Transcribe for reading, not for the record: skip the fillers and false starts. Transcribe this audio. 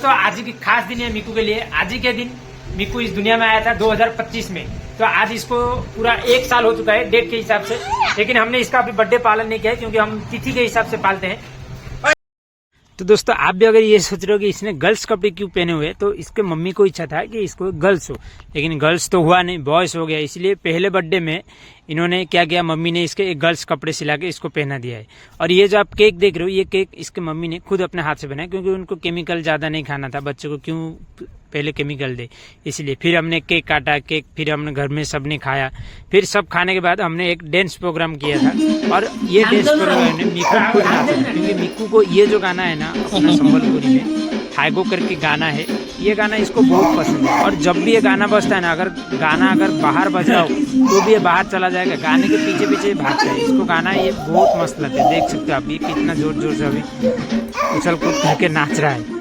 तो आज की खास दिन है मिकू के लिए। आज ही के दिन मिकू इस दुनिया में आया था 2025 में। तो आज इसको पूरा 1 साल हो चुका है डेट के हिसाब से, लेकिन हमने इसका अभी बर्थडे पालन नहीं किया है क्योंकि हम तिथि के हिसाब से पालते हैं। तो दोस्तों आप भी अगर ये सोच रहे हो कि इसने गर्ल्स कपड़े क्यों पहने हुए, तो इसके मम्मी को इच्छा था कि इसको गर्ल्स हो, लेकिन गर्ल्स तो हुआ नहीं, बॉयज हो गया। इसलिए पहले बर्थडे में इन्होंने क्या किया, मम्मी ने इसके एक गर्ल्स कपड़े सिला के इसको पहना दिया है। और ये जो आप केक देख रहे हो, ये केक इसके मम्मी ने खुद अपने हाथ से बनाया, क्योंकि उनको केमिकल ज्यादा नहीं खाना था, बच्चे को क्यों पहले केमिकल दे, इसलिए। फिर हमने केक काटा, केक फिर हमने घर में सबने खाया। फिर सब खाने के बाद हमने एक डांस प्रोग्राम किया था, और ये डांस प्रोग्राम में मिकू खुद नाचा, क्योंकि मिकू को ये जो गाना है ना अपना संबलपुरी में हाइगो करके गाना है, ये गाना इसको बहुत पसंद है। और जब भी ये गाना बजता है ना, अगर बाहर बज रहा हो तो भी ये बाहर चला जाएगा, गाने के पीछे पीछे भागता है। इसको गाना ये बहुत मस्त लगता है, देख सकते हो आप ये कितना जोर जोर से अभी उछल कूद करके नाच रहा है।